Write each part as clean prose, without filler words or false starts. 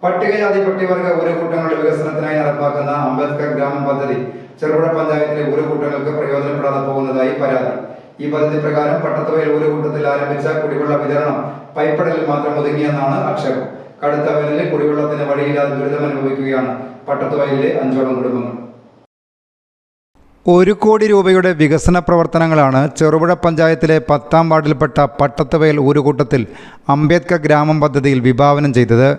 പട്ടികജാതി പട്ടികവർഗ ഊരുകൂട്ടങ്ങളുടെ വികസനത്തിനായി നടപ്പാക്കുന്ന അംബേദ്കർ ഗ്രാമം പദ്ധതി ചെറുപുഴ പഞ്ചായത്തിലെ ഊരുകൂട്ടങ്ങൾക്ക് പ്രയോജനപ്പെടാതെ പോകുന്നതായി പരാതി. ഈ പദ്ധതി പ്രകാരം പട്ടത്തുവയൽ ഊരുകൂട്ടത്തിൽ ആരംഭിച്ച കുടിവെള്ള വിതരണം പൈപ്പടലിൽ മാത്രം ഒതുങ്ങിയെന്നാണ് ആക്ഷേപം. കടുത്ത വേനലിൽ കുടിവെള്ളത്തിന് വഴിയില്ലാതെ ദുരിതമനുഭവിക്കുകയാണ് പട്ടത്തുവയലിലെ 5ഓളം കുടുംബങ്ങൾ. 1 കോടി രൂപയുടെ വികസന പ്രവർത്തനങ്ങളാണ് ചെറുപുഴ പഞ്ചായത്തിലെ 10ാം വാർഡിൽപ്പെട്ട പട്ടത്തുവയൽ ഊരുകൂട്ടത്തിൽ അംബേദ്കർ ഗ്രാമം പദ്ധതിയിൽ വിഭാവനം ചെയ്തത്.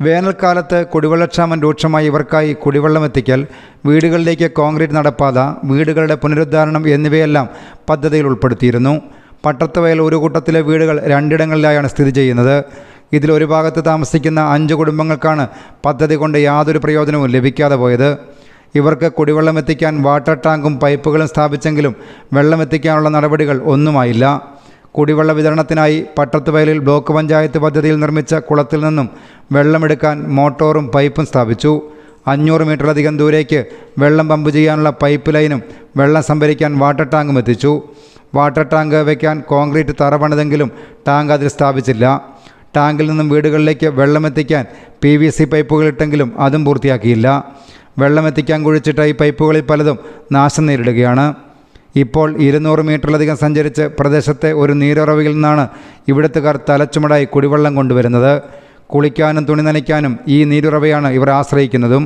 വേനൽക്കാലത്ത് കുടിവെള്ളക്ഷാമം രൂക്ഷമായി ഇവർക്കായി കുടിവെള്ളം എത്തിക്കൽ, വീടുകളിലേക്ക് കോൺക്രീറ്റ് നടപ്പാത, വീടുകളുടെ പുനരുദ്ധാരണം എന്നിവയെല്ലാം പദ്ധതിയിൽ ഉൾപ്പെടുത്തിയിരുന്നു. പട്ടത്തുവയൽ ഊരുകൂട്ടത്തിലെ വീടുകൾ 2 ഇടങ്ങളിലായാണ് സ്ഥിതി ചെയ്യുന്നത്. ഇതിൽ ഒരു ഭാഗത്ത് താമസിക്കുന്ന 5 കുടുംബങ്ങൾക്കാണ് പദ്ധതി കൊണ്ട് യാതൊരു പ്രയോജനവും ലഭിക്കാതെ പോയത്. ഇവർക്ക് കുടിവെള്ളം എത്തിക്കാൻ വാട്ടർ ടാങ്കും പൈപ്പുകളും സ്ഥാപിച്ചെങ്കിലും വെള്ളം എത്തിക്കാനുള്ള നടപടികൾ ഒന്നുമായില്ല. കുടിവെള്ള വിതരണത്തിനായി പട്ടത്തുവയലിൽ ബ്ലോക്ക് പഞ്ചായത്ത് പദ്ധതിയിൽ നിർമ്മിച്ച കുളത്തിൽ നിന്നും വെള്ളമെടുക്കാൻ മോട്ടോറും പൈപ്പും സ്ഥാപിച്ചു. 500 മീറ്ററിലധികം ദൂരേക്ക് വെള്ളം പമ്പ് ചെയ്യാനുള്ള പൈപ്പ് ലൈനും വെള്ളം സംഭരിക്കാൻ വാട്ടർ ടാങ്കും എത്തിച്ചു. വാട്ടർ ടാങ്ക് വയ്ക്കാൻ കോൺക്രീറ്റ് തറ പണിതെങ്കിലും ടാങ്ക് അതിൽ സ്ഥാപിച്ചില്ല. ടാങ്കിൽ നിന്നും വീടുകളിലേക്ക് വെള്ളമെത്തിക്കാൻ PVC പൈപ്പുകൾ ഇട്ടെങ്കിലും അതും പൂർത്തിയാക്കിയില്ല. വെള്ളമെത്തിക്കാൻ കുഴിച്ചിട്ട ഈ പൈപ്പുകളിൽ പലതും നാശം നേരിടുകയാണ്. ഇപ്പോൾ 200 മീറ്ററിലധികം സഞ്ചരിച്ച് പ്രദേശത്തെ ഒരു നീരുറവയിൽ നിന്നാണ് ഇവിടുത്തുകാർ തലച്ചുമടായി കുടിവെള്ളം കൊണ്ടുവരുന്നത്. കുളിക്കാനും തുണി നനയ്ക്കാനും ഈ നീരുറവയാണ് ഇവർ ആശ്രയിക്കുന്നതും.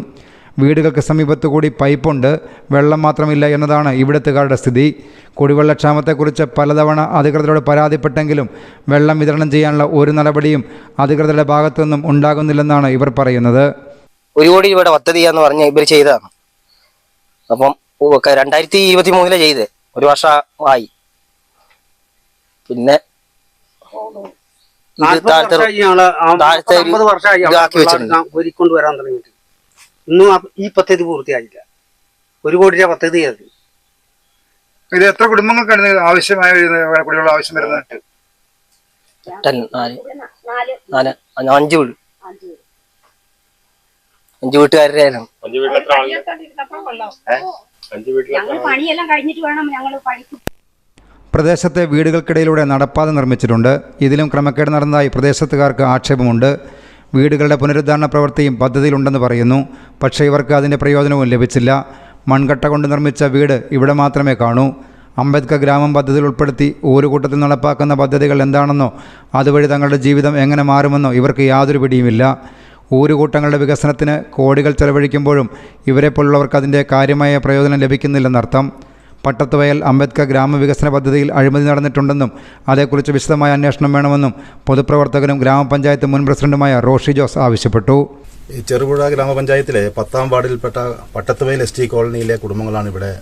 വീടുകൾക്ക് സമീപത്തുകൂടി പൈപ്പുണ്ട്, വെള്ളം മാത്രമില്ല എന്നതാണ് ഇവിടുത്തുകാരുടെ സ്ഥിതി. കുടിവെള്ളക്ഷാമത്തെക്കുറിച്ച് പലതവണ അധികൃതരോട് പരാതിപ്പെട്ടെങ്കിലും വെള്ളം വിതരണം ചെയ്യാനുള്ള ഒരു നടപടിയും അധികൃതരുടെ ഭാഗത്തു നിന്നും ഉണ്ടാകുന്നില്ലെന്നാണ് ഇവർ പറയുന്നത്. 1 കോടി രൂപയുടെ പദ്ധതിയാന്ന് പറഞ്ഞ ഇവർ ചെയ്തതാണ്. അപ്പം 2023 ചെയ്ത് 1 വർഷമായി. പിന്നെ കൊണ്ടുവരാൻ തുടങ്ങിയിട്ട് ഇന്നും ഈ പദ്ധതി പൂർത്തിയായില്ല. 1 കോടി രൂപ പദ്ധതി അത്. ഇത് എത്ര കുടുംബങ്ങൾക്കാണ് ആവശ്യമായ കുടിവെള്ളം ആവശ്യം വരുന്നത്? 5 വീട്, 5 വീട്ടുകാരുടെ പ്രദേശത്തെ വീടുകൾക്കിടയിലൂടെ നടപ്പാത നിർമ്മിച്ചിട്ടുണ്ട്. ഇതിലും ക്രമക്കേട് നടന്നതായി പ്രദേശത്തുകാർക്ക് ആക്ഷേപമുണ്ട്. വീടുകളുടെ പുനരുദ്ധാരണ പ്രവൃത്തിയും പദ്ധതിയിലുണ്ടെന്ന് പറയുന്നു. പക്ഷേ ഇവർക്ക് അതിൻ്റെ പ്രയോജനവും ലഭിച്ചില്ല. മൺകട്ട കൊണ്ട് നിർമ്മിച്ച വീട് ഇവിടെ മാത്രമേ കാണൂ. അംബേദ്കർ ഗ്രാമം പദ്ധതിയിൽ ഉൾപ്പെടുത്തി ഊരുകൂട്ടത്തിൽ നടപ്പാക്കുന്ന പദ്ധതികൾ എന്താണെന്നോ അതുവഴി തങ്ങളുടെ ജീവിതം എങ്ങനെ മാറുമെന്നോ ഇവർക്ക് യാതൊരു പിടിയുമില്ല. ഊരുകൂട്ടങ്ങളുടെ വികസനത്തിന് കോടികൾ ചെലവഴിക്കുമ്പോഴും ഇവരെപ്പോലുള്ളവർക്ക് അതിൻ്റെ കാര്യമായ പ്രയോജനം ലഭിക്കുന്നില്ലെന്നർത്ഥം. പട്ടത്തുവയൽ അംബേദ്കർ ഗ്രാമവികസന പദ്ധതിയിൽ അഴിമതി നടന്നിട്ടുണ്ടെന്നും അതേക്കുറിച്ച് വിശദമായ അന്വേഷണം വേണമെന്നും പൊതുപ്രവർത്തകനും ഗ്രാമപഞ്ചായത്ത് മുൻ പ്രസിഡന്റുമായ റോഷി ജോസ് ആവശ്യപ്പെട്ടു. ചെറുപുഴ ഗ്രാമപഞ്ചായത്തിലെ 10ാം വാർഡിൽപ്പെട്ട പട്ടത്തുവയൽ ST കോളനിയിലെ കുടുംബങ്ങളാണ് ഇവിടെ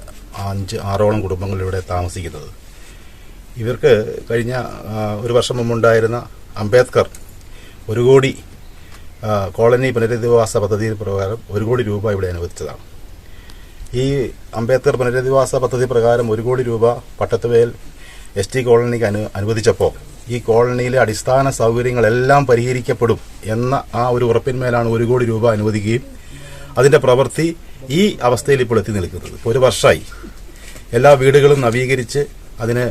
5-6ഓളം കുടുംബങ്ങൾ ഇവിടെ താമസിക്കുന്നത്. ഇവർക്ക് കഴിഞ്ഞ 1 വർഷം മുമ്പുണ്ടായിരുന്ന അംബേദ്കർ 1 കോടി കോളനി പുനരധിവാസ പദ്ധതി പ്രകാരം 1 കോടി രൂപ ഇവിടെ അനുവദിച്ചതാണ്. ഈ അംബേദ്കർ പുനരധിവാസ പദ്ധതി പ്രകാരം 1 കോടി രൂപ പട്ടത്തുവയൽ ST കോളനിക്ക് അനുവദിച്ചപ്പോൾ ഈ കോളനിയിലെ അടിസ്ഥാന സൗകര്യങ്ങളെല്ലാം പരിഹരിക്കപ്പെടും എന്ന ആ ഒരു ഉറപ്പിന്മേലാണ് 1 കോടി രൂപ അനുവദിക്കുകയും അതിൻ്റെ പ്രവൃത്തി ഈ അവസ്ഥയിൽ ഇപ്പോൾ എത്തി നിൽക്കുന്നത്. ഇപ്പോൾ 1 വർഷമായി. എല്ലാ വീടുകളും നവീകരിച്ച് അതിന്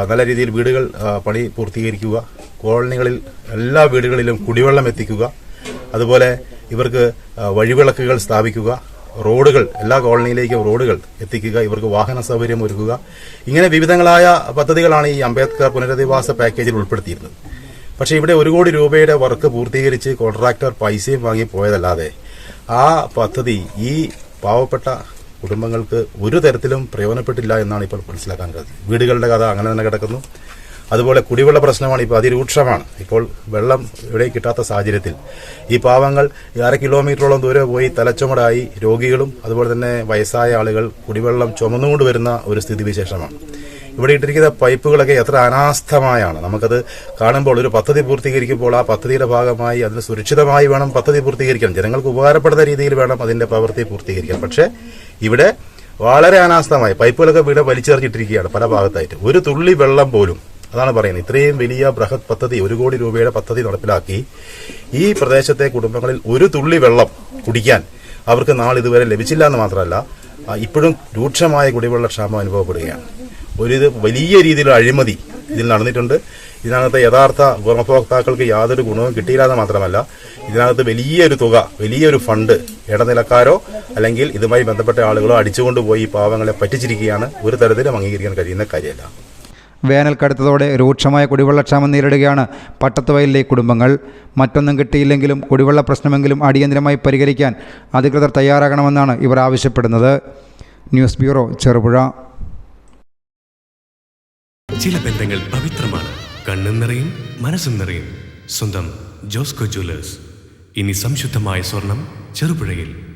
നല്ല രീതിയിൽ വീടുകൾ പണി പൂർത്തീകരിക്കുക, കോളനികളിൽ എല്ലാ വീടുകളിലും കുടിവെള്ളം എത്തിക്കുക, അതുപോലെ ഇവർക്ക് വഴിവിളക്കുകൾ സ്ഥാപിക്കുക, റോഡുകൾ എല്ലാ കോളനിയിലേക്കും റോഡുകൾ എത്തിക്കുക, ഇവർക്ക് വാഹന സൗകര്യം ഒരുക്കുക. ഇങ്ങനെ വിവിധങ്ങളായ പദ്ധതികളാണ് ഈ അംബേദ്കർ പുനരധിവാസ പാക്കേജിൽ ഉൾപ്പെടുത്തിയിരുന്നത്. പക്ഷേ ഇവിടെ 1 കോടി രൂപയുടെ വർക്ക് പൂർത്തീകരിച്ച് കോൺട്രാക്ടർ പൈസയും വാങ്ങി പോയതല്ലാതെ ആ പദ്ധതി ഈ പാവപ്പെട്ട കുടുംബങ്ങൾക്ക് ഒരു തരത്തിലും പ്രയോജനപ്പെട്ടില്ല എന്നാണ് ഇപ്പോൾ മനസ്സിലാക്കാൻ കഴിയുന്നത്. വീടുകളുടെ കഥ അങ്ങനെ തന്നെ കിടക്കുന്നു. അതുപോലെ കുടിവെള്ള പ്രശ്നമാണ് ഇപ്പോൾ അതിരൂക്ഷമാണ്. ഇപ്പോൾ വെള്ളം ഇവിടെ കിട്ടാത്ത സാഹചര്യത്തിൽ ഈ പാവങ്ങൾ 1/2 കിലോമീറ്ററോളം ദൂരെ പോയി തലച്ചുമടായി രോഗികളും അതുപോലെ തന്നെ വയസ്സായ ആളുകൾ കുടിവെള്ളം ചുമന്നുകൊണ്ട് വരുന്ന ഒരു സ്ഥിതിവിശേഷമാണ്. ഇവിടെ ഇട്ടിരിക്കുന്ന പൈപ്പുകളൊക്കെ എത്ര അനാസ്ഥമായാണ്. നമുക്കത് കാണുമ്പോൾ ഒരു പദ്ധതി പൂർത്തീകരിക്കുമ്പോൾ ആ പദ്ധതിയുടെ ഭാഗമായി അതിന് സുരക്ഷിതമായി വേണം പദ്ധതി പൂർത്തീകരിക്കാൻ, ജനങ്ങൾക്ക് ഉപകാരപ്പെടുന്ന രീതിയിൽ വേണം അതിന്റെ പ്രവൃത്തി പൂർത്തീകരിക്കാൻ. പക്ഷേ ഇവിടെ വളരെ അനാസ്ഥമായി പൈപ്പുകളൊക്കെ ഇവിടെ വലിച്ചെറിഞ്ഞിട്ടിരിക്കുകയാണ് പല ഭാഗത്തായിട്ട്. ഒരു തുള്ളി വെള്ളം പോലും, അതാണ് പറയുന്നത്, ഇത്രയും വലിയ ബൃഹത് പദ്ധതി 1 കോടി രൂപയുടെ പദ്ധതി നടപ്പിലാക്കി ഈ പ്രദേശത്തെ കുടുംബങ്ങളിൽ ഒരു തുള്ളി വെള്ളം കുടിക്കാൻ അവർക്ക് നാളിതുവരെ ലഭിച്ചില്ല എന്ന് മാത്രമല്ല ഇപ്പോഴും രൂക്ഷമായ കുടിവെള്ളക്ഷാമം അനുഭവപ്പെടുകയാണ്. വലിയ രീതിയിലുള്ള അഴിമതി ഇതിൽ നടന്നിട്ടുണ്ട്. ഇതിനകത്ത് യഥാർത്ഥ ഗുണഭോക്താക്കൾക്ക് യാതൊരു ഗുണവും കിട്ടിയില്ല എന്ന് മാത്രമല്ല, ഇതിനകത്ത് വലിയൊരു തുക, വലിയൊരു ഫണ്ട് ഇടനിലക്കാരോ അല്ലെങ്കിൽ ഇതുമായി ബന്ധപ്പെട്ട ആളുകളോ അടിച്ചുകൊണ്ടുപോയി ഈ പാവങ്ങളെ പറ്റിച്ചിരിക്കുകയാണ്. ഒരു തരത്തിലും അംഗീകരിക്കാൻ കഴിയുന്ന കാര്യമല്ല. വേനൽ കടുത്തതോടെ രൂക്ഷമായ കുടിവെള്ളക്ഷാമം നേരിടുകയാണ് പട്ടത്തുവയലിലെ കുടുംബങ്ങൾ. മറ്റൊന്നും കിട്ടിയില്ലെങ്കിലും കുടിവെള്ള പ്രശ്നമെങ്കിലും അടിയന്തരമായി പരിഹരിക്കാൻ അധികൃതർ തയ്യാറാകണമെന്നാണ് ഇവർ ആവശ്യപ്പെടുന്നത്. News bureau, Cherupuzha. ചില ബന്ധങ്ങൾ പവിത്രമാണ്. കണ്ണും നിറയും മനസ്സും നിറയും. സ്വന്തം ജോസ്കോ ജ്വല്ലേഴ്സ്. ഇനി സംശുദ്ധമായ സ്വർണം ചെറുപുഴയിൽ.